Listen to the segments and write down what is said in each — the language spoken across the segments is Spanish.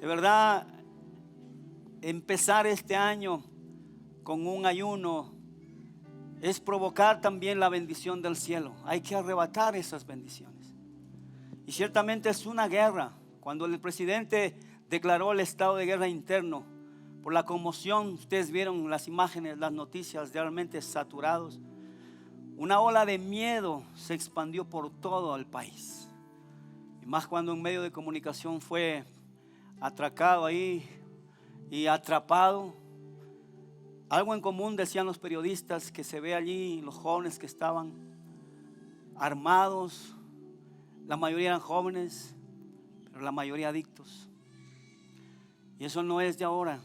De verdad, empezar este año con un ayuno es provocar también la bendición del cielo. Hay que arrebatar esas bendiciones. Y ciertamente es una guerra. Cuando el presidente declaró el estado de guerra interno, por la conmoción, ustedes vieron las imágenes, las noticias realmente saturados. Una ola de miedo se expandió por todo el país. Y más cuando un medio de comunicación fue atracado ahí y atrapado. Algo en común decían los periodistas que se ve allí, los jóvenes que estaban armados. La mayoría eran jóvenes, pero la mayoría adictos. Y eso no es de ahora.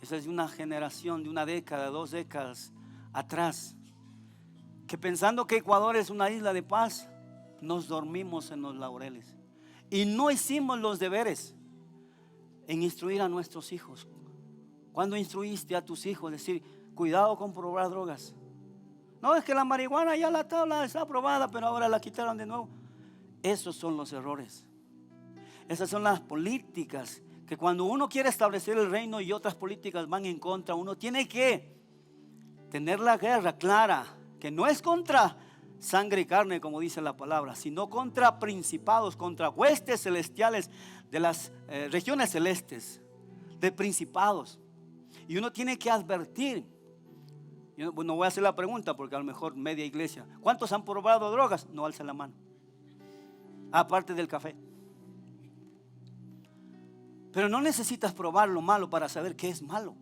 Esa es de una generación, de una década, 2 décadas atrás, que pensando que Ecuador es una isla de paz, nos dormimos en los laureles y no hicimos los deberes en instruir a nuestros hijos. ¿Cuándo instruiste a tus hijos? Decir, cuidado con probar drogas. No, es que la marihuana ya la tabla está aprobada, pero ahora la quitaron de nuevo. Esos son los errores. Esas son las políticas que cuando uno quiere establecer el reino y otras políticas van en contra, uno tiene que tener la guerra clara, que no es contra sangre y carne, como dice la palabra, sino contra principados, contra huestes celestiales de las regiones celestes, de principados. Y uno tiene que advertir. Yo no voy a hacer la pregunta porque a lo mejor media iglesia, ¿cuántos han probado drogas? No alcen la mano, aparte del café. Pero no necesitas probar lo malo para saber qué es malo.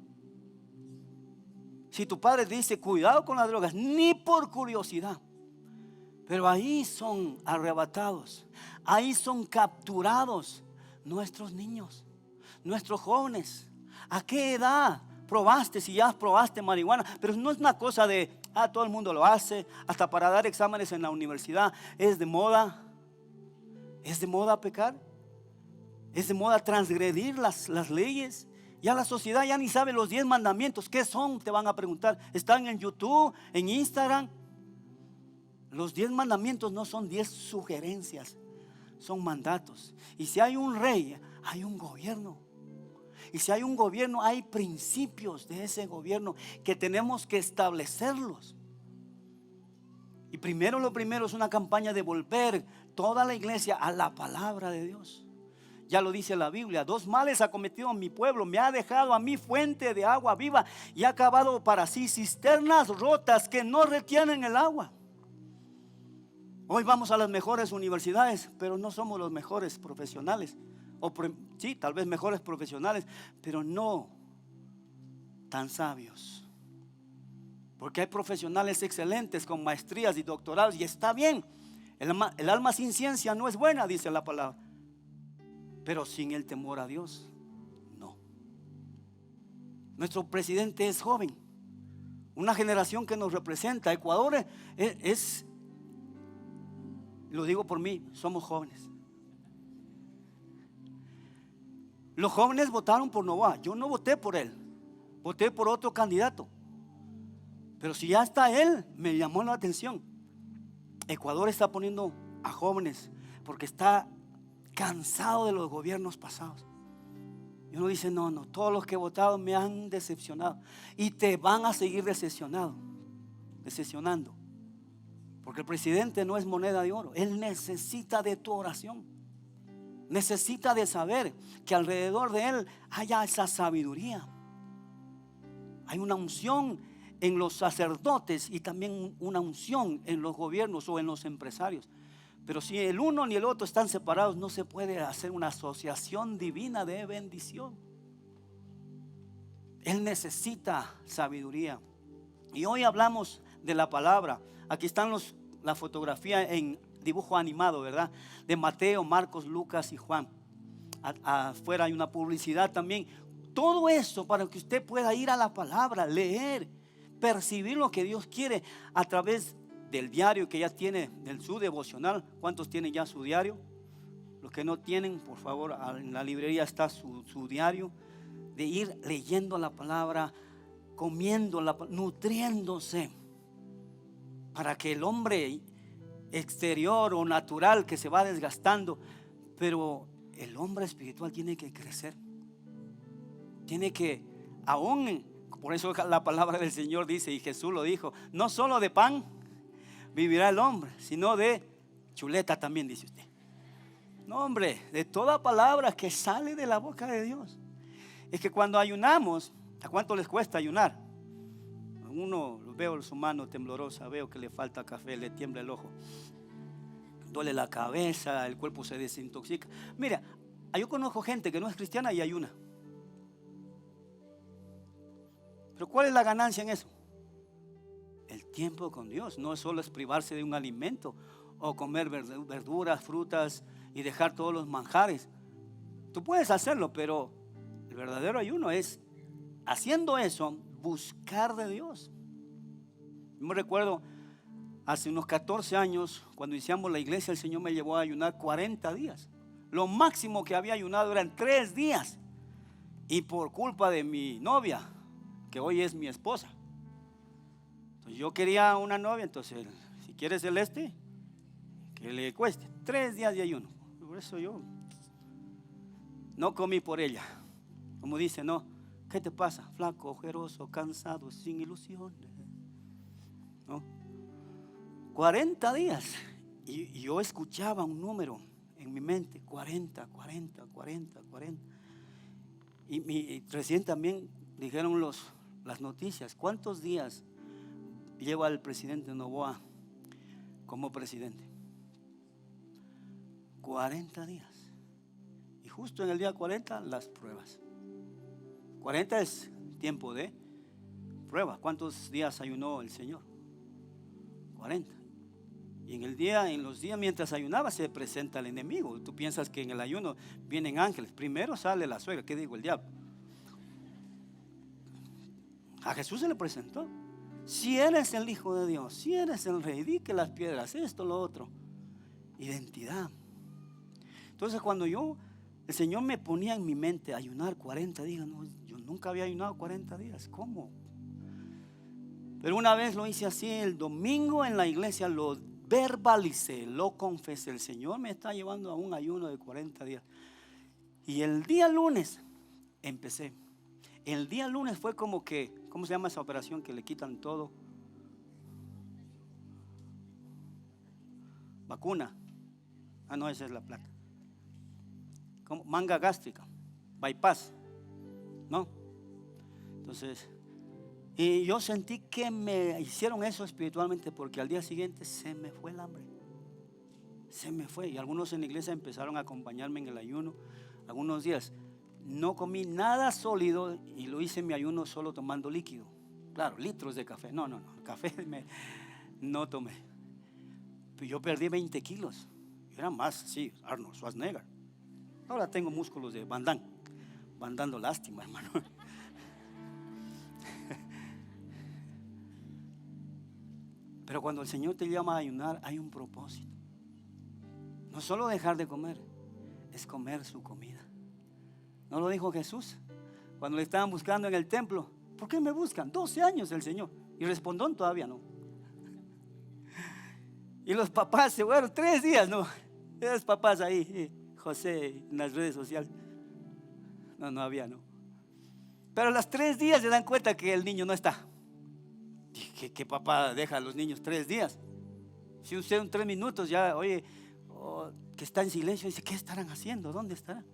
Si tu padre dice cuidado con las drogas, ni por curiosidad, pero ahí son arrebatados, ahí son capturados nuestros niños, nuestros jóvenes. ¿A qué edad probaste? Si ya probaste marihuana, pero no es una cosa de todo el mundo lo hace, hasta para dar exámenes en la universidad. Es de moda pecar, es de moda transgredir las leyes. Ya la sociedad ya ni sabe los 10 mandamientos. ¿Qué son? Te van a preguntar. Están en YouTube, en Instagram. Los 10 mandamientos no son 10 sugerencias, son mandatos. Y si hay un rey, hay un gobierno. Y si hay un gobierno, hay principios de ese gobierno que tenemos que establecerlos. Y lo primero es una campaña de volver toda la iglesia a la palabra de Dios. Ya lo dice la Biblia, 2 males ha cometido mi pueblo, me ha dejado a mí fuente de agua viva y ha cavado para sí cisternas rotas que no retienen el agua. Hoy vamos a las mejores universidades, pero no somos los mejores profesionales. Sí, tal vez mejores profesionales, pero no tan sabios. Porque hay profesionales excelentes con maestrías y doctorados y está bien. El alma sin ciencia no es buena, dice la palabra. Pero sin el temor a Dios, no. Nuestro presidente es joven, una generación que nos representa. Ecuador es, lo digo por mí, somos jóvenes. Los jóvenes votaron por Novoa. Yo no voté por él, voté por otro candidato. Pero si ya está él, me llamó la atención. Ecuador está poniendo a jóvenes porque está cansado de los gobiernos pasados. Y uno dice, no, todos los que he votado me han decepcionado. Y te van a seguir decepcionando. Porque el presidente no es moneda de oro. Él necesita de tu oración. Necesita de saber que alrededor de él haya esa sabiduría. Hay una unción en los sacerdotes y también una unción en los gobiernos o en los empresarios. Pero si el uno ni el otro están separados, no se puede hacer una asociación divina de bendición. Él necesita sabiduría. Y hoy hablamos de la palabra. Aquí están la fotografía en dibujo animado, ¿verdad? De Mateo, Marcos, Lucas y Juan. Afuera hay una publicidad también. Todo eso para que usted pueda ir a la palabra, leer, percibir lo que Dios quiere a través del diario que ya tiene, del su devocional. ¿Cuántos tienen ya su diario? Los que no tienen, por favor, en la librería está su diario. De ir leyendo la palabra, comiéndola, nutriéndose, para que el hombre exterior o natural que se va desgastando, pero el hombre espiritual tiene que crecer. Tiene que, aún, por eso la palabra del Señor dice, y Jesús lo dijo, no solo de pan vivirá el hombre, sino de chuleta también, dice usted. No, hombre, de toda palabra que sale de la boca de Dios. Es que cuando ayunamos, ¿a cuánto les cuesta ayunar? Uno veo su mano temblorosa, veo que le falta café, le tiembla el ojo, duele la cabeza, el cuerpo se desintoxica. Mira, yo conozco gente que no es cristiana y ayuna. Pero ¿cuál es la ganancia en eso? El tiempo con Dios. No solo es privarse de un alimento o comer verduras, frutas y dejar todos los manjares. Tú puedes hacerlo, pero el verdadero ayuno es, haciendo eso, buscar de Dios. Yo me recuerdo hace unos 14 años, cuando iniciamos la iglesia, el Señor me llevó a ayunar 40 días. Lo máximo que había ayunado eran 3 días. Y por culpa de mi novia, que hoy es mi esposa, entonces yo quería una novia, entonces si quieres celeste, que le cueste 3 días de ayuno. Por eso yo no comí por ella. Como dice, no, ¿qué te pasa? Flaco, ojeroso, cansado, sin ilusiones. ¿No? 40 días. Y yo escuchaba un número en mi mente, 40. Y recién también dijeron las noticias, ¿cuántos días lleva el presidente Noboa como presidente? 40 días. Y justo en el día 40 las pruebas. 40 es tiempo de prueba. ¿Cuántos días ayunó el Señor? 40. Y en los días mientras ayunaba se presenta el enemigo. Tú piensas que en el ayuno vienen ángeles. Primero sale la suegra, ¿qué digo? El diablo. A Jesús se le presentó. Si eres el Hijo de Dios, si eres el Rey, di que las piedras, esto, lo otro. Identidad. Entonces cuando el Señor me ponía en mi mente ayunar 40 días, no, yo nunca había ayunado 40 días, ¿cómo? Pero una vez lo hice así, el domingo en la iglesia lo verbalicé, lo confesé, el Señor me está llevando a un ayuno de 40 días. Y el día lunes empecé. El día lunes fue como que, ¿cómo se llama esa operación que le quitan todo? Vacuna. No, esa es la placa. Como manga gástrica, bypass, ¿no? Entonces, y yo sentí que me hicieron eso espiritualmente, porque al día siguiente se me fue el hambre. Se me fue. Y algunos en la iglesia empezaron a acompañarme en el ayuno. Algunos días no comí nada sólido y lo hice en mi ayuno solo tomando líquido. Claro, litros de café. No, café no tomé. Pero yo perdí 20 kilos. Era más, sí, Arnold Schwarzenegger. Ahora tengo músculos de Van Damme. Van dando lástima, hermano. Pero cuando el Señor te llama a ayunar, hay un propósito. No solo dejar de comer, es comer su comida. ¿No lo dijo Jesús? Cuando le estaban buscando en el templo, ¿por qué me buscan? 12 años el Señor. Y respondón todavía no. Y los papás se fueron 3 días, ¿no? Esos papás ahí, José, en las redes sociales. No había, ¿no? Pero a los 3 días se dan cuenta que el niño no está. ¿Qué papá deja a los niños 3 días? Si usted en 3 minutos ya, oye, que está en silencio, dice, ¿qué estarán haciendo? ¿Dónde estarán?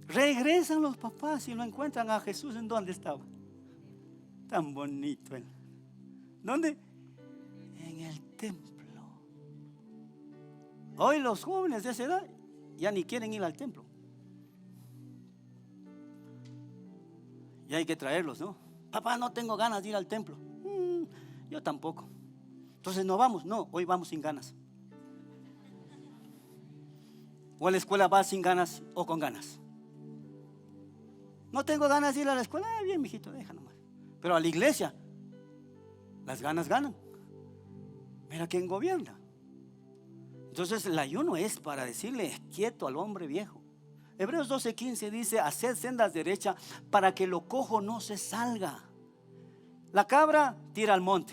Regresan los papás y lo encuentran a Jesús. ¿En dónde estaba? Tan bonito él. ¿Dónde? En el templo. Hoy los jóvenes de esa edad ya ni quieren ir al templo. Y hay que traerlos, ¿no? Papá, no tengo ganas de ir al templo. Yo tampoco. Entonces no vamos. No, hoy vamos sin ganas. O a la escuela vas sin ganas o con ganas. No tengo ganas de ir a la escuela. Bien, mijito, deja nomás. Pero a la iglesia, las ganas ganan. Mira quién gobierna. Entonces el ayuno es para decirle quieto al hombre viejo. Hebreos 12:15 dice: haced sendas derechas para que lo cojo no se salga. La cabra tira al monte.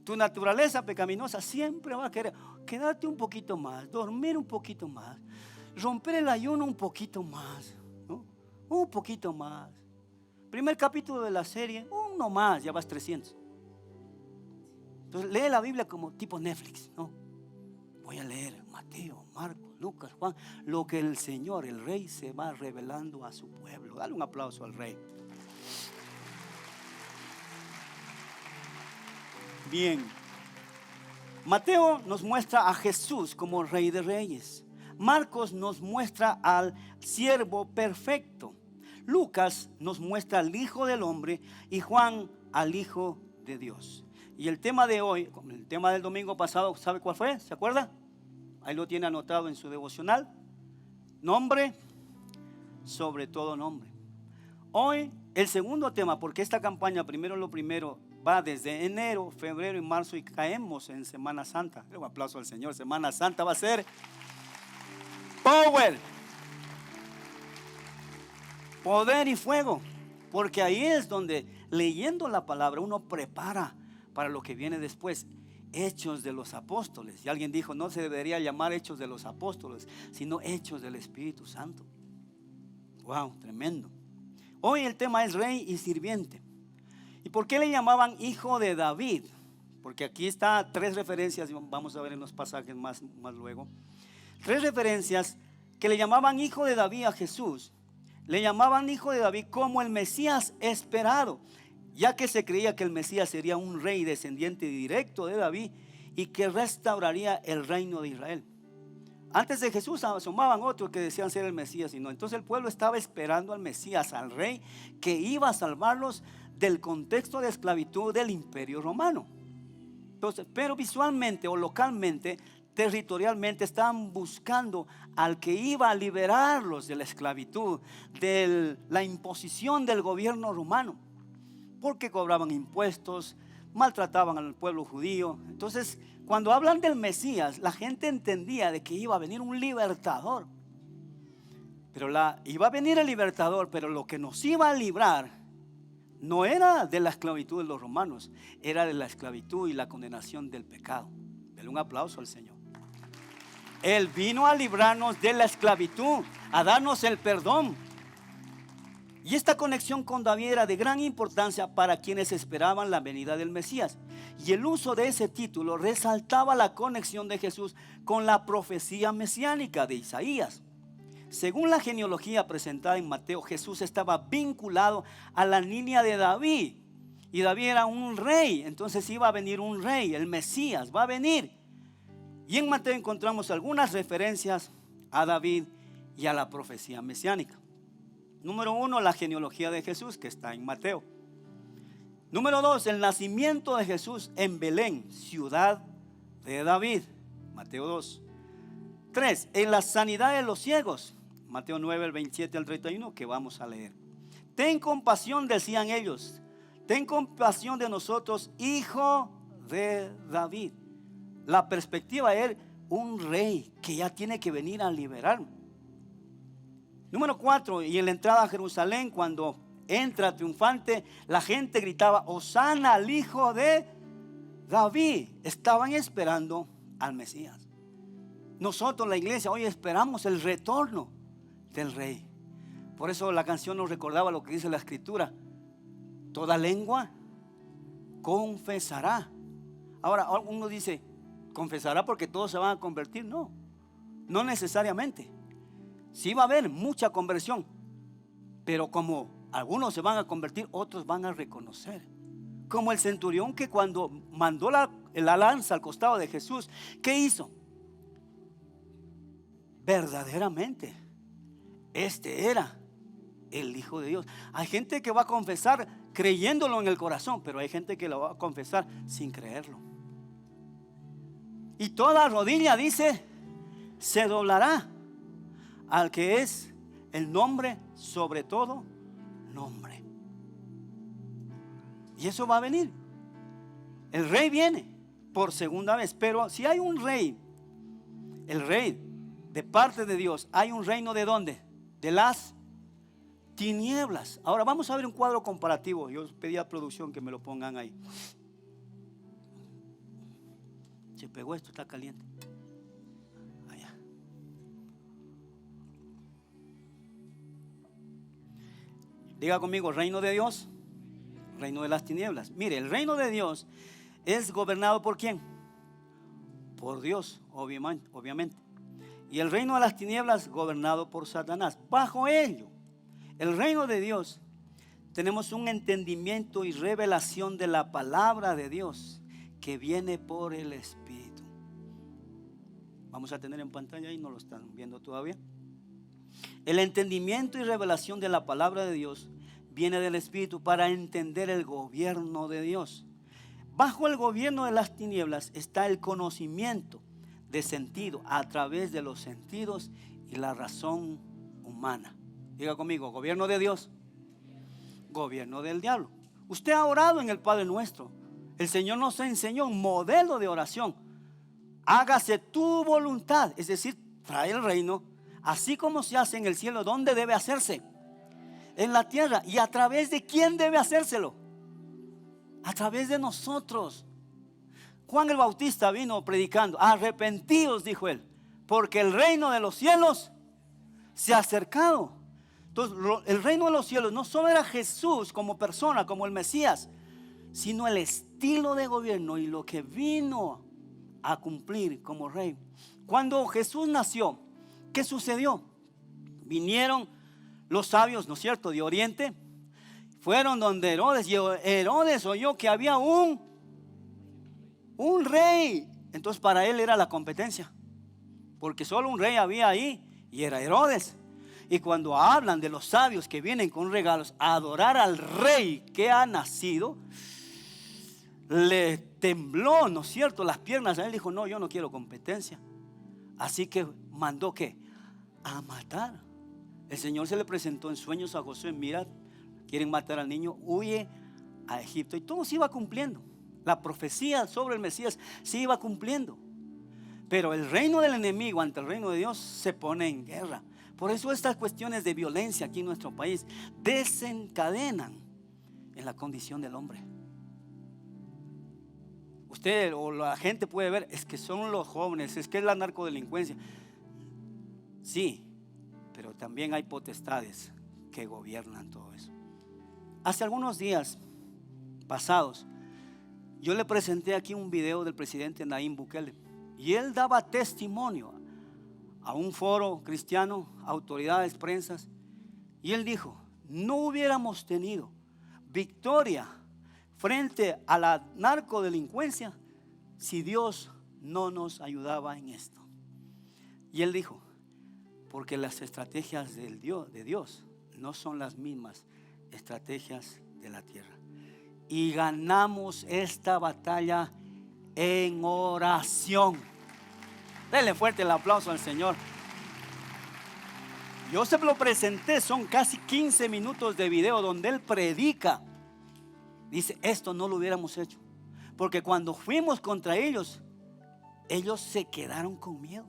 Tu naturaleza pecaminosa siempre va a querer quedarte un poquito más, dormir un poquito más. romper el ayuno un poquito más, ¿no? Un poquito más. Primer capítulo de la serie, uno más, ya vas 300. Entonces lee la Biblia como tipo Netflix, ¿no? Voy a leer Mateo, Marcos, Lucas, Juan, lo que el Señor, el Rey, se va revelando a su pueblo. Dale un aplauso al Rey. Bien. Mateo nos muestra a Jesús como Rey de Reyes. Marcos nos muestra al siervo perfecto. Lucas nos muestra al Hijo del Hombre y Juan al Hijo de Dios. Y el tema de hoy, el tema del domingo pasado, ¿sabe cuál fue? ¿Se acuerda? Ahí lo tiene anotado en su devocional. Nombre sobre todo nombre. Hoy el segundo tema, porque esta campaña, primero lo primero, va desde enero, febrero y marzo y caemos en Semana Santa. Un aplauso al Señor. Semana Santa va a ser power, poder y fuego, porque ahí es donde leyendo la palabra uno prepara para lo que viene después. Hechos de los apóstoles. Y alguien dijo, no se debería llamar Hechos de los apóstoles, sino Hechos del Espíritu Santo. Wow, tremendo. Hoy el tema es rey y sirviente. ¿Y por qué le llamaban hijo de David? Porque aquí está 3 referencias, vamos a ver en los pasajes más luego. 3 referencias que le llamaban hijo de David a Jesús. Le llamaban hijo de David como el Mesías esperado, ya que se creía que el Mesías sería un rey descendiente directo de David y que restauraría el reino de Israel. Antes de Jesús asomaban otros que decían ser el Mesías y no. Entonces el pueblo estaba esperando al Mesías, al rey que iba a salvarlos del contexto de esclavitud del Imperio Romano. Entonces, pero visualmente o localmente, territorialmente, estaban buscando al que iba a liberarlos de la esclavitud, de la imposición del gobierno romano, porque cobraban impuestos, maltrataban al pueblo judío. Entonces, cuando hablan del Mesías, la gente entendía de que iba a venir un libertador. Pero iba a venir el libertador, pero lo que nos iba a librar no era de la esclavitud de los romanos, era de la esclavitud y la condenación del pecado. Denle un aplauso al Señor. Él vino a librarnos de la esclavitud, a darnos el perdón. Y esta conexión con David era de gran importancia para quienes esperaban la venida del Mesías. Y el uso de ese título resaltaba la conexión de Jesús con la profecía mesiánica de Isaías. Según la genealogía presentada en Mateo, Jesús estaba vinculado a la línea de David. Y David era un rey, entonces iba a venir un rey, el Mesías va a venir. Y en Mateo encontramos algunas referencias a David y a la profecía mesiánica. Número 1, la genealogía de Jesús, que está en Mateo. Número 2, el nacimiento de Jesús en Belén, ciudad de David, Mateo 2. 3, en la sanidad de los ciegos, Mateo 9, el 27 al 31, que vamos a leer. Ten compasión, decían ellos, ten compasión de nosotros, hijo de David. La perspectiva es un rey que ya tiene que venir a liberar. Número 4, y en la entrada a Jerusalén, cuando entra triunfante, la gente gritaba, Hosana al hijo de David. Estaban esperando al Mesías. Nosotros, la iglesia, hoy esperamos el retorno del rey. Por eso la canción nos recordaba lo que dice la escritura. Toda lengua confesará. Ahora uno dice, confesará porque todos se van a convertir. No, no necesariamente. Sí va a haber mucha conversión, pero como algunos se van a convertir, otros van a reconocer. Como el centurión que cuando mandó la lanza al costado de Jesús, ¿qué hizo? Verdaderamente, este era el Hijo de Dios. Hay gente que va a confesar creyéndolo en el corazón, pero hay gente que lo va a confesar sin creerlo. Y toda rodilla, dice, se doblará al que es el nombre sobre todo nombre. Y eso va a venir. El rey viene por segunda vez. Pero si hay un rey, el rey de parte de Dios, hay un reino ¿de dónde? De las tinieblas. Ahora vamos a ver un cuadro comparativo. Yo pedí a producción que me lo pongan ahí. Se pegó esto, está caliente. Allá. Diga conmigo, reino de Dios, reino de las tinieblas. Mire, el reino de Dios es gobernado ¿por quién? Por Dios, obviamente. Y el reino de las tinieblas gobernado por Satanás. Bajo ello, el reino de Dios, tenemos un entendimiento y revelación de la palabra de Dios que viene por el Espíritu. Vamos a tener en pantalla ahí, no lo están viendo todavía. El entendimiento y revelación de la palabra de Dios viene del Espíritu para entender el gobierno de Dios. Bajo el gobierno de las tinieblas está el conocimiento de sentido a través de los sentidos y la razón humana. Diga conmigo, gobierno de Dios, gobierno del diablo. Usted ha orado en el Padre Nuestro. El Señor nos enseñó un modelo de oración. Hágase tu voluntad, es decir, trae el reino, así como se hace en el cielo. ¿Dónde debe hacerse? En la tierra. ¿Y a través de quién debe hacérselo? A través de nosotros. Juan el Bautista vino predicando: arrepentidos, dijo él, porque el reino de los cielos se ha acercado. Entonces, el reino de los cielos no solo era Jesús como persona, como el Mesías, sino el estilo de gobierno y lo que vino a cumplir como rey. Cuando Jesús nació, ¿qué sucedió? Vinieron los sabios, ¿no es cierto?, de Oriente, fueron donde Herodes, y Herodes oyó que había un rey. Entonces para él era la competencia, porque solo un rey había ahí, y era Herodes. Y cuando hablan de los sabios que vienen con regalos a adorar al rey que ha nacido, le tembló, ¿no es cierto?, las piernas. A él dijo: no, yo no quiero competencia. Así que mandó ¿qué? A matar. El Señor se le presentó en sueños a Josué: mira, quieren matar al niño, huye a Egipto. Y todo se iba cumpliendo. La profecía sobre el Mesías se iba cumpliendo. Pero el reino del enemigo ante el reino de Dios se pone en guerra. Por eso estas cuestiones de violencia aquí en nuestro país desencadenan en la condición del hombre. Usted o la gente puede ver: es que son los jóvenes, es que es la narcodelincuencia. Sí, pero también hay potestades que gobiernan todo eso. Hace algunos días pasados, yo le presenté aquí un video del presidente Nayib Bukele, y él daba testimonio a un foro cristiano, autoridades, prensas, y él dijo: no hubiéramos tenido victoria frente a la narcodelincuencia si Dios no nos ayudaba en esto. Y él dijo: porque las estrategias de Dios no son las mismas estrategias de la tierra. Y ganamos esta batalla en oración. Denle fuerte el aplauso al Señor. Yo se lo presenté, son casi 15 minutos de video donde él predica. Dice: esto no lo hubiéramos hecho, porque cuando fuimos contra ellos, ellos se quedaron con miedo.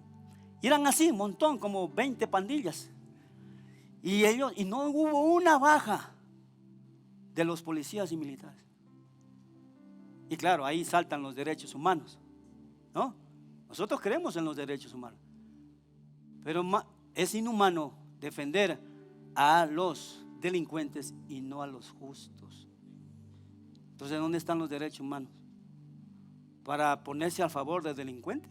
Y eran así, un montón, como 20 pandillas. Y no hubo una baja de los policías y militares. Y claro, ahí saltan los derechos humanos, ¿no? Nosotros creemos en los derechos humanos, pero es inhumano defender a los delincuentes y no a los justos. Entonces, ¿dónde están los derechos humanos? Para ponerse a favor del delincuente.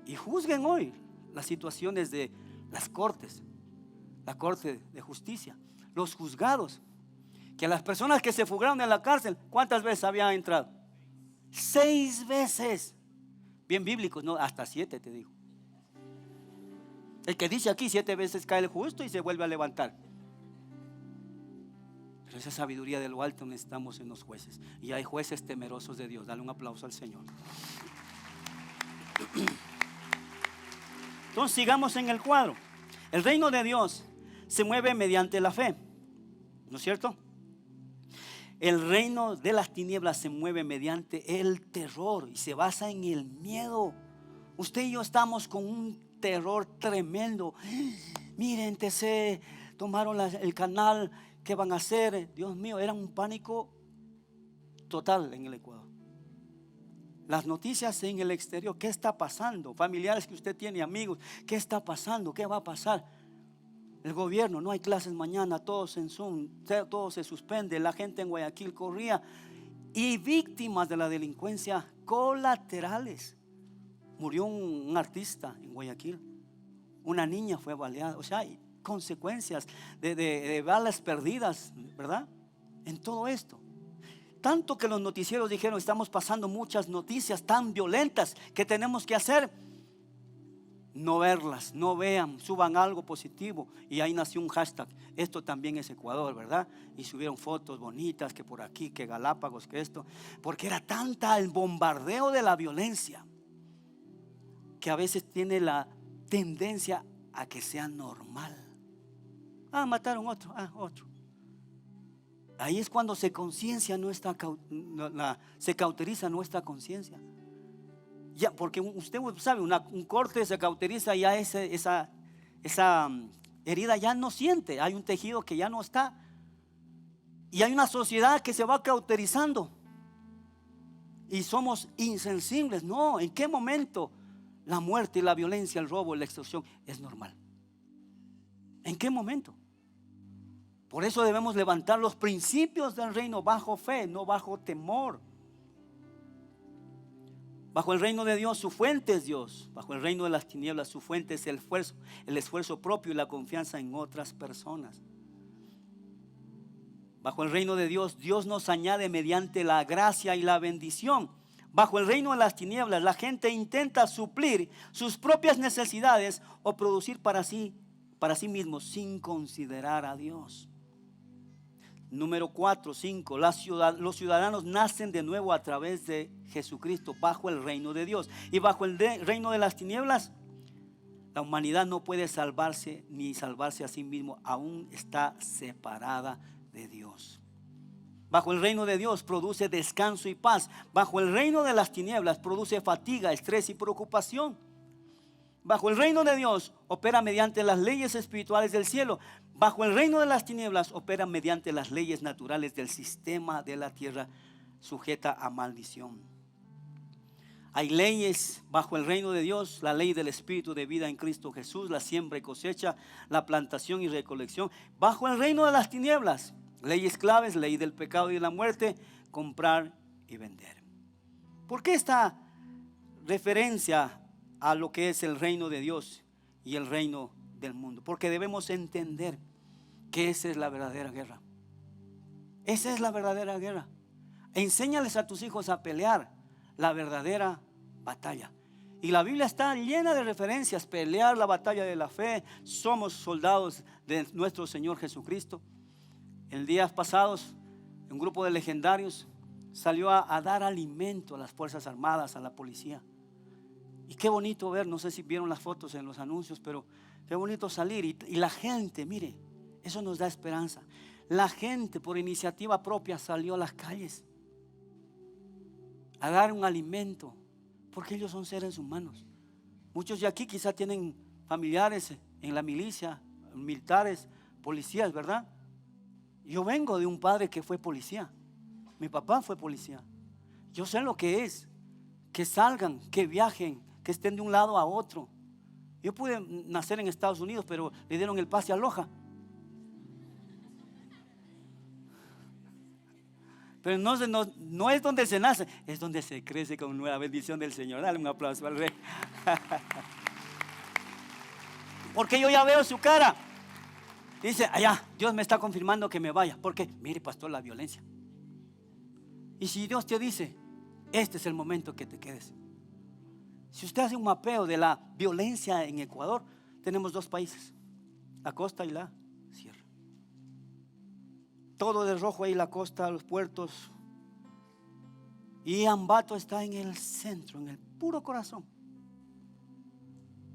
Y juzguen hoy las situaciones de las cortes, la Corte de Justicia, los juzgados, que las personas que se fugaron de la cárcel, ¿cuántas veces habían entrado? 6 veces. Bien bíblicos, no, hasta 7 te digo. El que dice aquí 7 veces cae el justo y se vuelve a levantar. Pero esa sabiduría de lo alto necesitamos en los jueces. Y hay jueces temerosos de Dios. Dale un aplauso al Señor. Entonces sigamos en el cuadro. El reino de Dios se mueve mediante la fe, ¿no es cierto? El reino de las tinieblas se mueve mediante el terror y se basa en el miedo. Usted y yo estamos con un terror tremendo. Miren, TC, tomaron el canal, ¿qué van a hacer? Dios mío, era un pánico total en el Ecuador. Las noticias en el exterior, ¿qué está pasando? Familiares que usted tiene, amigos, ¿qué está pasando? ¿Qué va a pasar? El gobierno, no hay clases mañana, todos en Zoom, todo se suspende. La gente en Guayaquil corría. Y víctimas de la delincuencia colaterales. Murió un artista en Guayaquil. Una niña fue baleada. O sea, hay consecuencias de balas perdidas, ¿verdad? En todo esto. Tanto que los noticieros dijeron: estamos pasando muchas noticias tan violentas que tenemos que hacer no verlas, no vean, suban algo positivo. Y ahí nació un hashtag: esto también es Ecuador, ¿verdad? Y subieron fotos bonitas, que por aquí, que Galápagos, que esto. Porque era tanta el bombardeo de la violencia que a veces tiene la tendencia a que sea normal. Mataron otro, otro. Ahí es cuando se conciencia se cauteriza nuestra conciencia. Ya, porque usted sabe, un corte se cauteriza, ya esa herida ya no siente. Hay un tejido que ya no está. Y hay una sociedad que se va cauterizando. Y somos insensibles. No, ¿en qué momento la muerte, la violencia, el robo, la extorsión es normal? ¿En qué momento? Por eso debemos levantar los principios del reino bajo fe, no bajo temor. Bajo el reino de Dios, su fuente es Dios. Bajo el reino de las tinieblas, su fuente es el esfuerzo propio y la confianza en otras personas. Bajo el reino de Dios, Dios nos añade mediante la gracia y la bendición. Bajo el reino de las tinieblas, la gente intenta suplir sus propias necesidades o producir para sí mismos sin considerar a Dios. Número 4, 5. Los ciudadanos nacen de nuevo a través de Jesucristo bajo el reino de Dios. Y bajo el reino de las tinieblas, la humanidad no puede salvarse ni salvarse a sí mismo, aún está separada de Dios. Bajo el reino de Dios produce descanso y paz. Bajo el reino de las tinieblas produce fatiga, estrés y preocupación. Bajo el reino de Dios opera mediante las leyes espirituales del cielo. Bajo el reino de las tinieblas opera mediante las leyes naturales del sistema de la tierra sujeta a maldición. Hay leyes bajo el reino de Dios: la ley del espíritu de vida en Cristo Jesús, la siembra y cosecha, la plantación y recolección. Bajo el reino de las tinieblas, leyes claves: ley del pecado y de la muerte, comprar y vender. ¿Por qué esta referencia a lo que es el reino de Dios y el reino del mundo? Porque debemos entender que esa es la verdadera guerra. Esa es la verdadera guerra. Enséñales a tus hijos a pelear la verdadera batalla. Y la Biblia está llena de referencias: pelear la batalla de la fe. Somos soldados de nuestro Señor Jesucristo. En días pasados, un grupo de legendarios salió a dar alimento a las Fuerzas Armadas, a la policía. Y qué bonito ver, no sé si vieron las fotos en los anuncios, pero qué bonito salir. Y la gente, mire, eso nos da esperanza. La gente por iniciativa propia salió a las calles a dar un alimento, porque ellos son seres humanos. Muchos de aquí quizá tienen familiares en la milicia, militares, policías, ¿verdad? Yo vengo de un padre que fue policía. Mi papá fue policía. Yo sé lo que es que salgan, que viajen, que estén de un lado a otro. Yo pude nacer en Estados Unidos, pero le dieron el pase a Loja. Pero no es donde se nace, es donde se crece con nueva bendición del Señor. Dale un aplauso al Rey. Porque yo ya veo su cara. Dice: allá, Dios me está confirmando que me vaya. Porque, mire, pastor, la violencia. Y si Dios te dice: este es el momento que te quedes. Si usted hace un mapeo de la violencia en Ecuador, tenemos dos países: la costa y la sierra. Todo de rojo ahí, la costa, los puertos. Y Ambato está en el centro, en el puro corazón.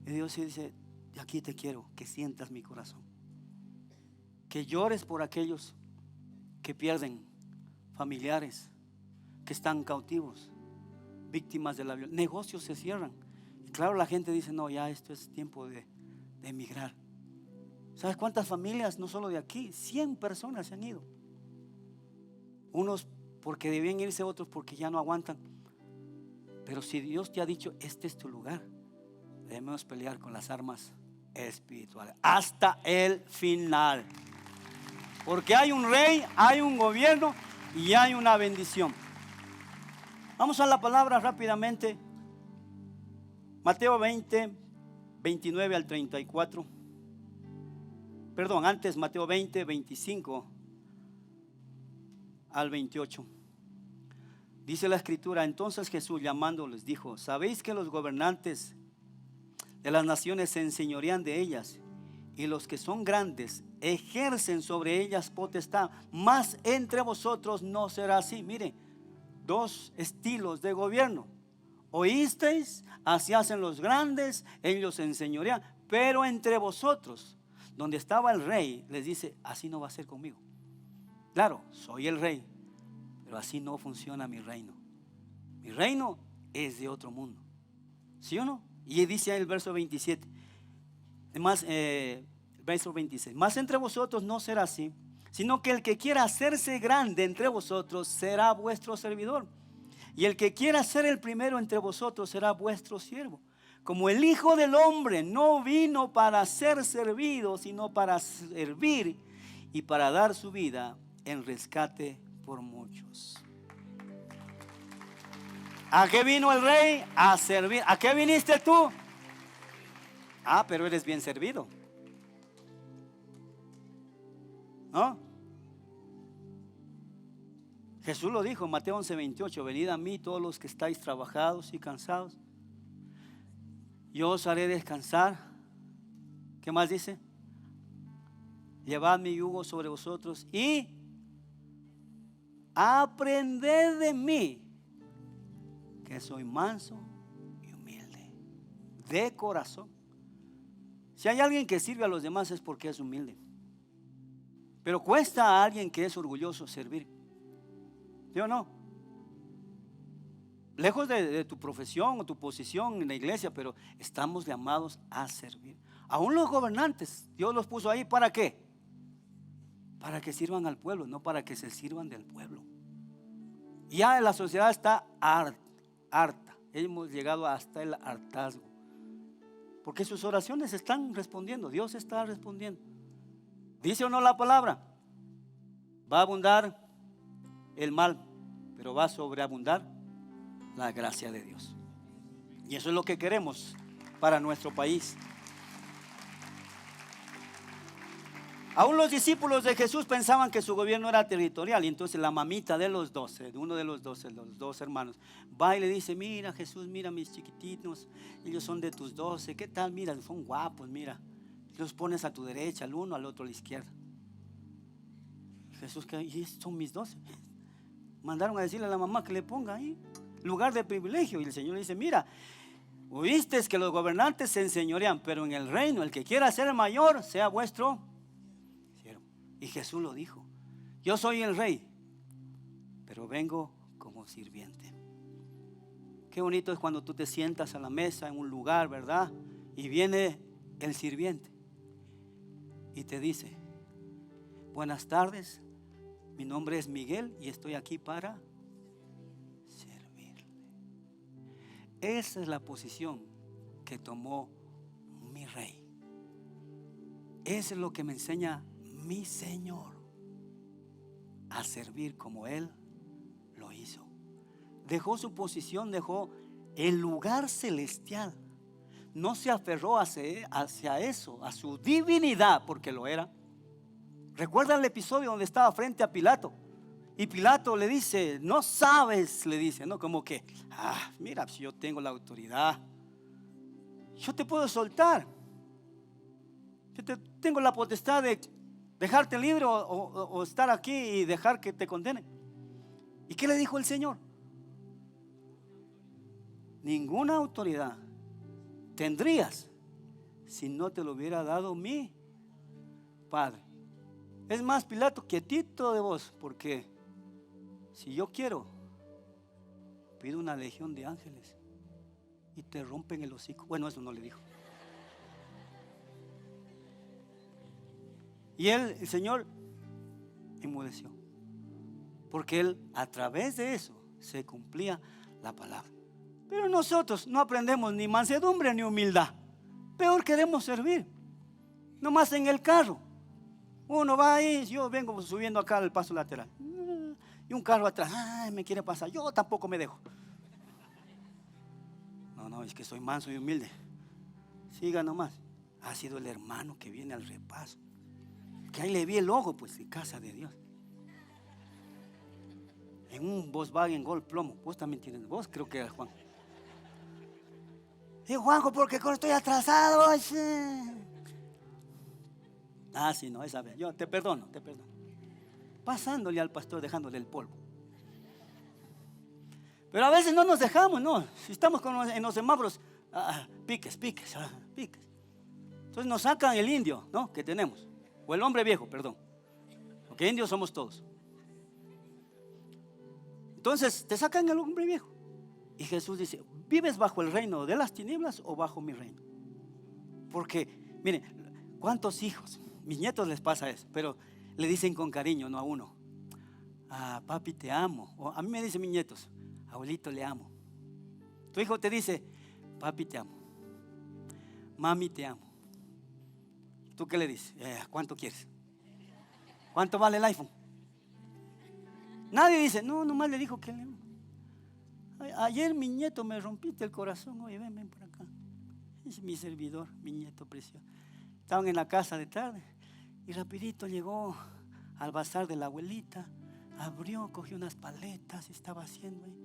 Y Dios dice: de aquí te quiero, que sientas mi corazón, que llores por aquellos que pierden familiares, que están cautivos, víctimas de la violencia. Negocios se cierran. Y claro, la gente dice: no, ya esto es tiempo de emigrar. ¿Sabes cuántas familias, no solo de aquí? 100 personas se han ido. Unos porque debían irse, otros porque ya no aguantan. Pero si Dios te ha dicho: este es tu lugar, debemos pelear con las armas espirituales hasta el final. Porque hay un rey, hay un gobierno y hay una bendición. Vamos a la palabra rápidamente. Mateo 20, 29 al 34. Perdón, antes Mateo 20, 25 al 28. Dice la escritura: entonces Jesús llamándoles dijo: ¿sabéis que los gobernantes de las naciones se enseñorean de ellas, y los que son grandes ejercen sobre ellas potestad? Mas entre vosotros no será así. Mire, dos estilos de gobierno. Oísteis, así hacen los grandes, ellos se enseñorean. Pero entre vosotros, donde estaba el rey, les dice: así no va a ser conmigo. Claro, soy el rey, pero así no funciona mi reino. Mi reino es de otro mundo. ¿Sí o no? Y dice el verso 27. Verso 26. Mas entre vosotros no será así, sino que el que quiera hacerse grande entre vosotros será vuestro servidor. Y el que quiera ser el primero entre vosotros será vuestro siervo. Como el Hijo del Hombre no vino para ser servido, sino para servir y para dar su vida en rescate por muchos. ¿A qué vino el rey? A servir. ¿A qué viniste tú? Ah, pero eres bien servido, ¿no? Jesús lo dijo en Mateo 11, 28: venid a mí todos los que estáis trabajados y cansados, yo os haré descansar. ¿Qué más dice? Llevad mi yugo sobre vosotros y aprended de mí, que soy manso y humilde de corazón. Si hay alguien que sirve a los demás es porque es humilde. Pero cuesta a alguien que es orgulloso servir. ¿Sí o no? Lejos de tu profesión o tu posición en la iglesia, pero estamos llamados a servir. Aún los gobernantes, Dios los puso ahí, ¿para qué? Para que sirvan al pueblo, no para que se sirvan del pueblo. Ya la sociedad está harta. Hemos llegado hasta el hartazgo, porque sus oraciones están respondiendo. Dios está respondiendo. ¿Dice o no la palabra? Va a abundar el mal, pero va a sobreabundar la gracia de Dios. Y eso es lo que queremos para nuestro país. Aún los discípulos de Jesús pensaban que su gobierno era territorial. Y entonces la mamita de los 12, de uno de los 12, los dos hermanos, va y le dice: mira Jesús, mira mis chiquititos, ellos son de tus 12, ¿qué tal? Mira, son guapos, mira, los pones a tu derecha, al uno, al otro a la izquierda. Jesús, ¿y son mis 12? Mandaron a decirle a la mamá que le ponga ahí lugar de privilegio. Y el Señor le dice: mira, oíste que los gobernantes se enseñorean, pero en el reino el que quiera ser el mayor sea vuestro siervo. Y Jesús lo dijo: yo soy el rey, pero vengo como sirviente. Qué bonito es cuando tú te sientas a la mesa en un lugar, ¿verdad? Y viene el sirviente y te dice: buenas tardes, mi nombre es Miguel y estoy aquí para servirle. Esa es la posición que tomó mi rey. Eso es lo que me enseña mi Señor, a servir como Él lo hizo. Dejó su posición, dejó el lugar celestial. No se aferró hacia eso, a su divinidad, porque lo era. ¿Recuerdan el episodio donde estaba frente a Pilato? Y Pilato le dice: no sabes, le dice, ¿no? Como que, mira, si yo tengo la autoridad, yo te puedo soltar. Yo tengo la potestad de dejarte libre o estar aquí y dejar que te condenen. ¿Y qué le dijo el Señor? Ninguna autoridad tendrías si no te lo hubiera dado mi Padre. Es más, Pilato, quietito de vos, porque si yo quiero, pido una legión de ángeles y te rompen el hocico. Bueno, eso no le dijo. Y el Señor enmudeció, porque Él, a través de eso, se cumplía la palabra. Pero nosotros no aprendemos ni mansedumbre ni humildad. Peor, queremos servir. nomás en el carro. Uno va ahí, yo vengo subiendo acá al paso lateral. Y un carro atrás, ay, me quiere pasar. Yo tampoco me dejo. No, es que soy manso y humilde. Siga nomás. Ha sido el hermano que viene al repaso. Que ahí le vi el ojo, pues, de casa de Dios. En un Volkswagen Gol plomo. Vos también tienes, vos creo que era Juan. Y Juanjo, porque estoy atrasado. Sí, no, esa vez. Yo te perdono. Pasándole al pastor, dejándole el polvo. Pero a veces no nos dejamos, ¿no? Si estamos en los semáforos, piques. Entonces nos sacan el indio, ¿no? Que tenemos. O el hombre viejo, perdón. Porque indios somos todos. Entonces te sacan el hombre viejo. Y Jesús dice, ¿vives bajo el reino de las tinieblas o bajo mi reino? Porque, miren, ¿cuántos hijos? Mis nietos les pasa eso, pero le dicen con cariño, no a uno. Papi, te amo. O a mí me dicen mis nietos, abuelito, le amo. Tu hijo te dice, papi, te amo. Mami, te amo. ¿Tú qué le dices? ¿Cuánto quieres? ¿Cuánto vale el iPhone? Nadie dice, no, nomás le dijo que le amo. Ayer mi nieto me rompiste el corazón. Oye, ven por acá. Es mi servidor, mi nieto precioso. Estaban en la casa de tarde y rapidito llegó al bazar de la abuelita. Abrió, cogió unas paletas, estaba haciendo ahí.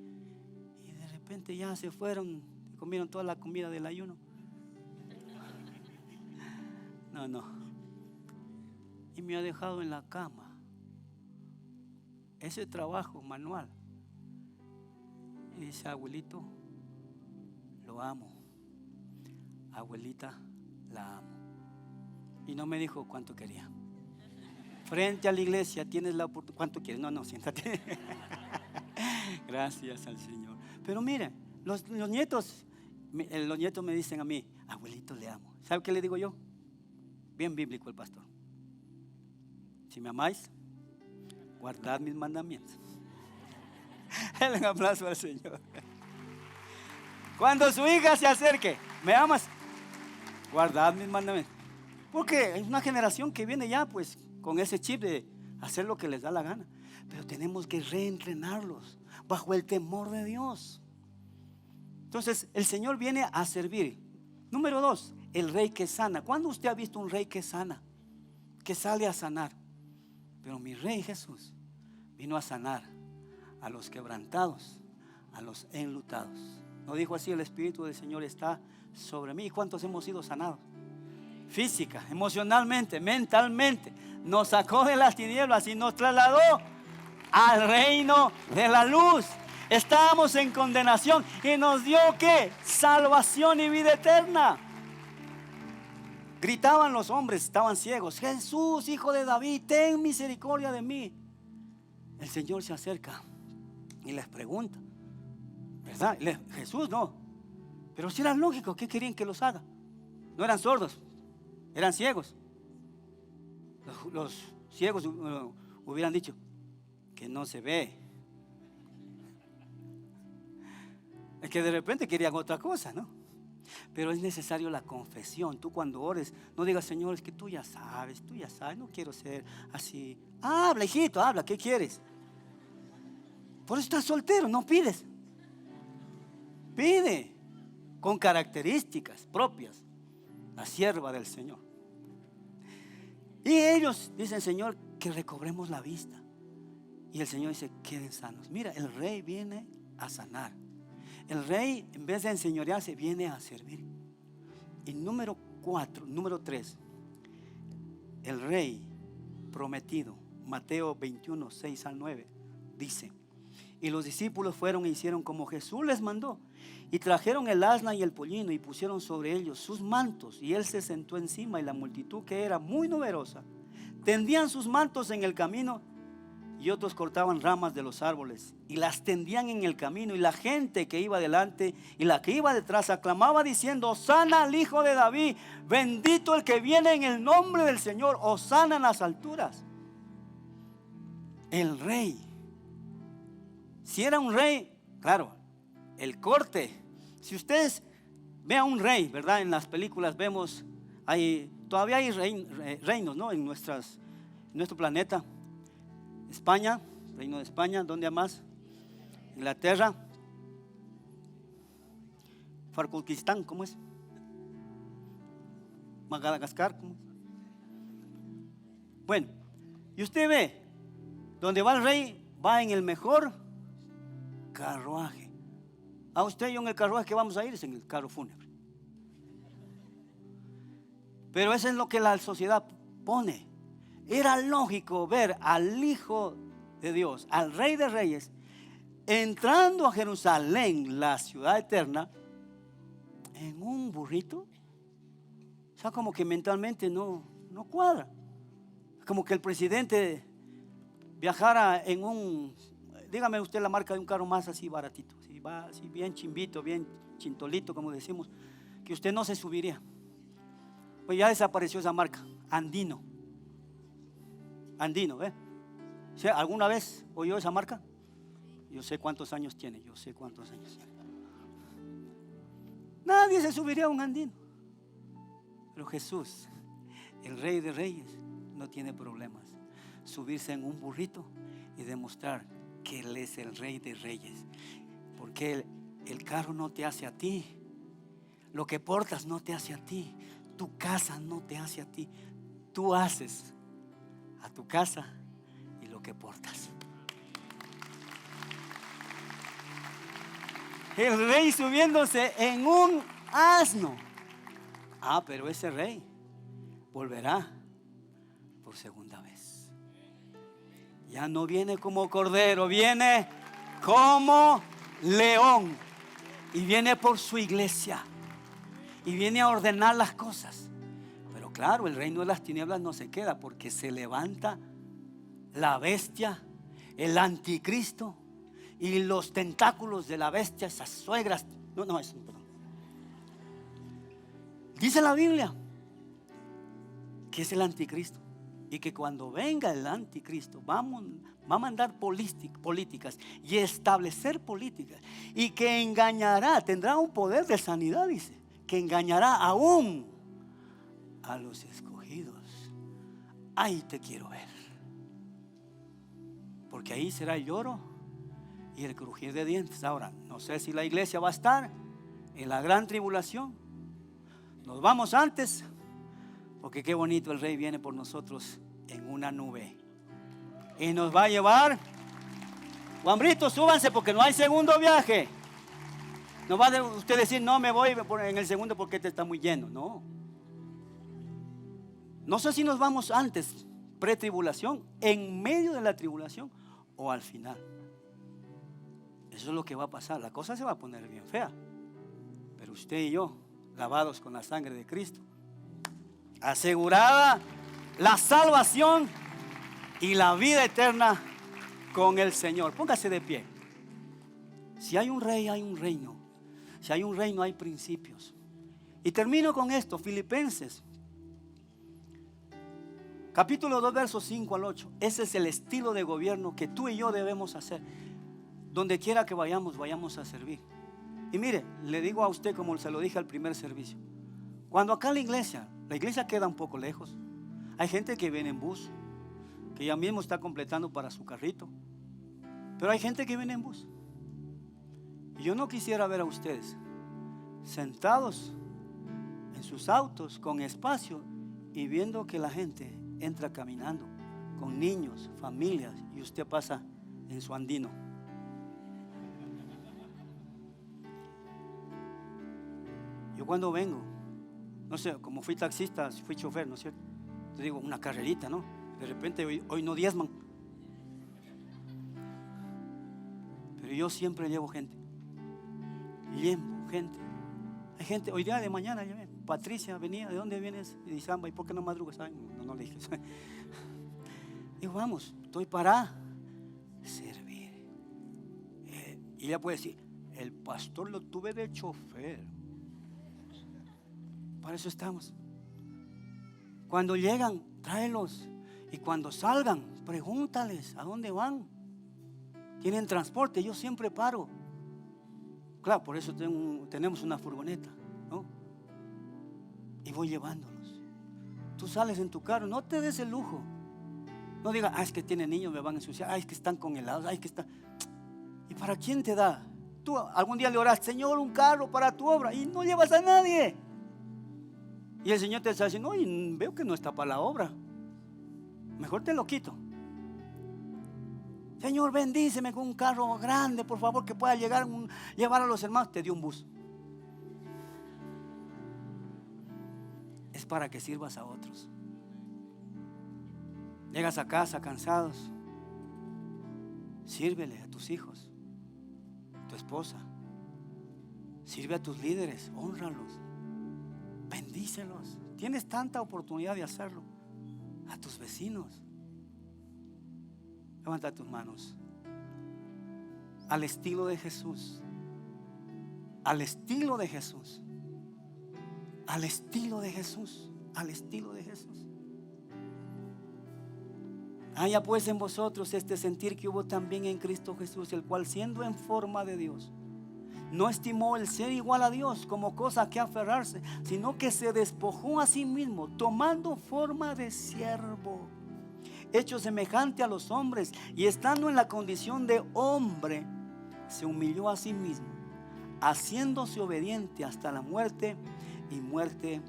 Y de repente ya se fueron, comieron toda la comida del ayuno. No. Y me ha dejado en la cama. Ese trabajo manual. Y dice, abuelito, lo amo. Abuelita, la amo. Y no me dijo cuánto quería. Frente a la iglesia tienes la oportunidad. ¿Cuánto quieres? No, siéntate. Gracias al Señor. Pero mira, los nietos me dicen a mí, abuelito, le amo. ¿Sabe qué le digo yo? Bien bíblico el pastor. Si me amáis, guardad mis mandamientos. Un aplauso al Señor. Cuando su hija se acerque, ¿me amas? Guardad mis mandamientos. Porque es una generación que viene ya pues con ese chip de hacer lo que les da la gana. Pero tenemos que reentrenarlos bajo el temor de Dios. Entonces el Señor viene a servir. Número 2, el rey que sana. ¿Cuándo usted ha visto un rey que sana? Que sale a sanar. Pero mi rey Jesús vino a sanar a los quebrantados, a los enlutados. ¿No dijo así? El Espíritu del Señor está sobre mí. ¿Y cuántos hemos sido sanados? Física, emocionalmente, mentalmente. Nos sacó de las tinieblas y nos trasladó al reino de la luz. Estábamos en condenación y nos dio ¿qué? Salvación y vida eterna. Gritaban los hombres, estaban ciegos: Jesús, hijo de David, ten misericordia de mí. El Señor se acerca y les pregunta, ¿verdad? Jesús no, pero si era lógico, ¿qué querían que los haga? No eran sordos, eran ciegos. Los ciegos hubieran dicho que no se ve. Es que de repente querían otra cosa, ¿no? Pero es necesario la confesión. Tú cuando ores, no digas, Señor, es que tú ya sabes, no quiero ser así. Habla, hijito, habla, ¿qué quieres? Por eso estás soltero, no pides. Pide con características propias, la sierva del Señor. Y ellos dicen, Señor, que recobremos la vista. Y el Señor dice, queden sanos. Mira, el rey viene a sanar. El rey, en vez de enseñorearse, viene a servir. Y número 3, el rey prometido, Mateo 21, 6 al 9, dice: y los discípulos fueron e hicieron como Jesús les mandó, y trajeron el asna y el pollino y pusieron sobre ellos sus mantos, y él se sentó encima, y la multitud, que era muy numerosa, tendían sus mantos en el camino, y otros cortaban ramas de los árboles y las tendían en el camino, y la gente que iba delante y la que iba detrás aclamaba diciendo: Hosana al Hijo de David, bendito el que viene en el nombre del Señor, hosana en las alturas. El rey, si era un rey, claro, el corte. Si ustedes vean un rey, ¿verdad? En las películas vemos, hay todavía hay reinos, ¿no? En nuestro planeta. España, Reino de España, ¿dónde más? Inglaterra, Farkukistán, ¿cómo es? Madagascar, ¿cómo es? Bueno, y usted ve, donde va el rey, va en el mejor carruaje. A usted y yo en el carruaje que vamos a ir es en el carro fúnebre. Pero eso es lo que la sociedad pone. Era lógico ver al Hijo de Dios, al Rey de Reyes, entrando a Jerusalén, la ciudad eterna, en un burrito. O sea, como que mentalmente no cuadra. Como que el presidente viajara en un, dígame usted la marca de un carro más así baratito, así, va así bien chimbito, bien chintolito, como decimos, que usted no se subiría. Pues ya desapareció esa marca, Andino, ¿eh? ¿Alguna vez oyó esa marca? Yo sé cuántos años tiene, Nadie se subiría a un Andino. Pero Jesús, el Rey de Reyes, no tiene problemas subirse en un burrito y demostrar que Él es el Rey de Reyes. Porque el carro no te hace a ti, lo que portas no te hace a ti, tu casa no te hace a ti, tú haces a tu casa y lo que portas. El rey subiéndose en un asno. Pero ese rey volverá por segunda vez. Ya no viene como cordero, viene como león. Y viene por su iglesia. Y viene a ordenar las cosas. Pero claro, el reino de las tinieblas no se queda, porque se levanta la bestia, el anticristo y los tentáculos de la bestia, esas suegras. Perdón. Dice la Biblia que es el anticristo y que cuando venga el anticristo va a mandar políticas y establecer políticas, y que engañará, tendrá un poder de sanidad, dice, que engañará aún a los escogidos. Ahí te quiero ver, porque ahí será el lloro y el crujir de dientes. Ahora, no sé si la iglesia va a estar en la gran tribulación. Nos vamos antes, porque qué bonito, el rey viene por nosotros en una nube y nos va a llevar. Guambritos, súbanse porque no hay segundo viaje. No va a usted decir, no me voy en el segundo porque este está muy lleno. No sé si nos vamos antes, pretribulación, en medio de la tribulación o al final. Eso es lo que va a pasar. La cosa se va a poner bien fea. Pero usted y yo, lavados con la sangre de Cristo, asegurada la salvación y la vida eterna con el Señor. Póngase de pie. Si hay un rey, hay un reino. Si hay un reino, hay principios. Y termino con esto, Filipenses capítulo 2, versos 5 al 8. Ese es el estilo de gobierno que tú y yo debemos hacer. Donde quiera que vayamos a servir. Y mire, le digo a usted como se lo dije al primer servicio. Cuando acá la iglesia queda un poco lejos. Hay gente que viene en bus, que ya mismo está completando para su carrito. Pero hay gente que viene en bus. Y yo no quisiera ver a ustedes sentados en sus autos con espacio y viendo que la gente entra caminando con niños, familias, y usted pasa en su andino. Yo cuando vengo, no sé, como fui taxista, fui chofer, ¿no es cierto? Te digo, una carrerita, ¿no? De repente hoy no diezman. Pero yo siempre llevo gente. Hay gente, hoy día de mañana, Patricia venía, ¿de dónde vienes? Y dice, ¿y por qué no madrugas? No le dije. Digo, vamos, estoy para servir. Y ella puede decir, el pastor lo tuve de chofer. Para eso estamos. Cuando llegan, tráelos. Y cuando salgan, pregúntales a dónde van. Tienen transporte, yo siempre paro. Claro, por eso tenemos una furgoneta, ¿no? Y voy llevándolos. Tú sales en tu carro, no te des el lujo. No digas, es que tiene niños, me van a ensuciar. Es que están con helados, es que están. ¿Y para quién te da? Tú algún día le oraste, Señor, un carro para tu obra, y no llevas a nadie. Y el Señor te está diciendo, oye, veo que no está para la obra, mejor te lo quito. Señor, bendíceme con un carro grande, por favor, que pueda llevar a los hermanos. Te dio un bus. Es para que sirvas a otros. Llegas a casa cansados, sírvele a tus hijos, a tu esposa, sirve a tus líderes, hónralos, bendícelos. Tienes tanta oportunidad de hacerlo. A tus vecinos. Levanta tus manos. Al estilo de Jesús. Al estilo de Jesús. Al estilo de Jesús. Al estilo de Jesús. Haya pues en vosotros este sentir que hubo también en Cristo Jesús, el cual siendo en forma de Dios, no estimó el ser igual a Dios como cosa a que aferrarse, sino que se despojó a sí mismo, tomando forma de siervo, hecho semejante a los hombres, y estando en la condición de hombre, se humilló a sí mismo, haciéndose obediente hasta la muerte y muerte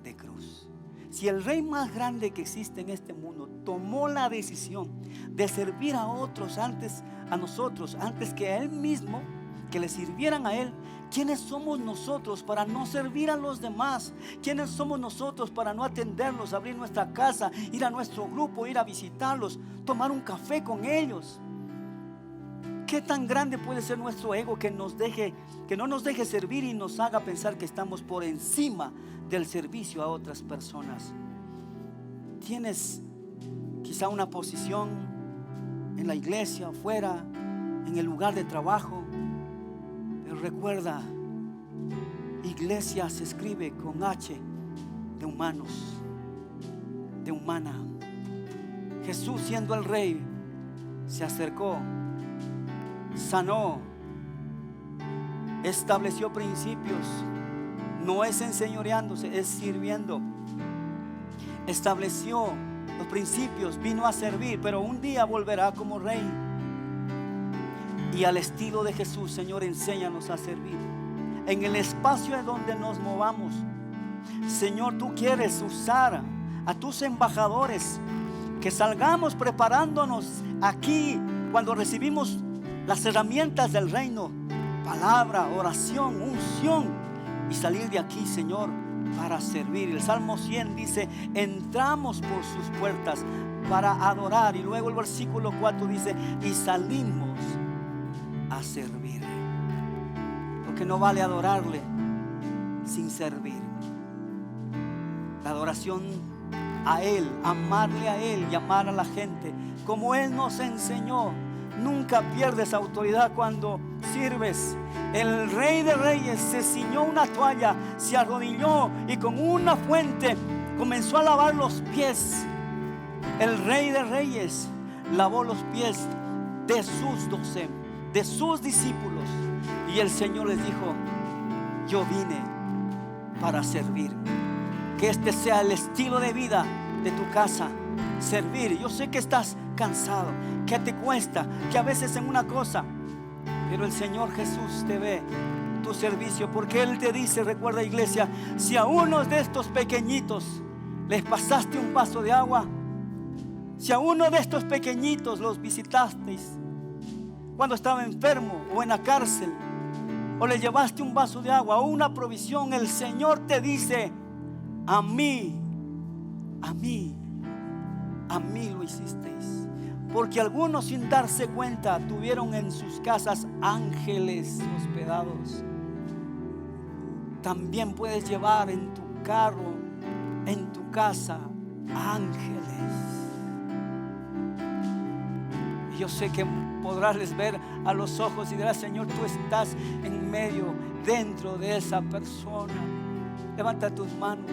de cruz. Si el rey más grande que existe en este mundo tomó la decisión de servir a otros antes que a él mismo, que le sirvieran a él, ¿quiénes somos nosotros para no servir a los demás? ¿Quiénes somos nosotros para no atenderlos, abrir nuestra casa, ir a nuestro grupo, ir a visitarlos, tomar un café con ellos? ¿Qué tan grande puede ser nuestro ego que no nos deje servir y nos haga pensar que estamos por encima del servicio a otras personas? Tienes quizá una posición en la iglesia, afuera, en el lugar de trabajo, pero recuerda, iglesia se escribe con H de humanos, de humana. Jesús, siendo el rey, se acercó, sanó, estableció principios. No es enseñoreándose, es sirviendo. Estableció los principios, vino a servir, pero un día volverá como rey. Y al estilo de Jesús, Señor, enséñanos a servir en el espacio en donde nos movamos. Señor, tú quieres usar a tus embajadores, que salgamos preparándonos aquí cuando recibimos las herramientas del reino, palabra, oración, unción, y salir de aquí, Señor, para servir. El Salmo 100 dice, entramos por sus puertas para adorar. Y luego el versículo 4 dice, y salimos a servir. Porque no vale adorarle sin servir. La adoración a Él, amarle a Él y amar a la gente como Él nos enseñó. Nunca pierdes autoridad cuando sirves. El Rey de Reyes se ciñó una toalla, se arrodilló y con una fuente comenzó a lavar los pies. El Rey de Reyes lavó los pies de sus 12, de sus discípulos, y el Señor les dijo, yo vine para servir. Que este sea el estilo de vida de tu casa, servir. Yo sé que estás cansado, que te cuesta, que a veces en una cosa, pero el Señor Jesús te ve tu servicio, porque Él te dice, recuerda, iglesia, si a uno de estos pequeñitos les pasaste un vaso de agua, si a uno de estos pequeñitos los visitasteis cuando estaba enfermo o en la cárcel, o le llevaste un vaso de agua o una provisión, el Señor te dice, a mí lo hicisteis. Porque algunos, sin darse cuenta, tuvieron en sus casas ángeles hospedados. También puedes llevar en tu carro, en tu casa, ángeles. Y yo sé que podrás ver a los ojos y dirás, Señor, tú estás en medio, dentro de esa persona. Levanta tus manos.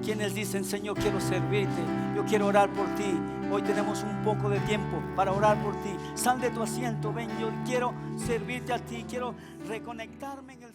Quienes dicen, Señor, quiero servirte, yo quiero orar por ti. Hoy tenemos un poco de tiempo para orar por ti. Sal de tu asiento, ven, yo quiero servirte a ti, quiero reconectarme en el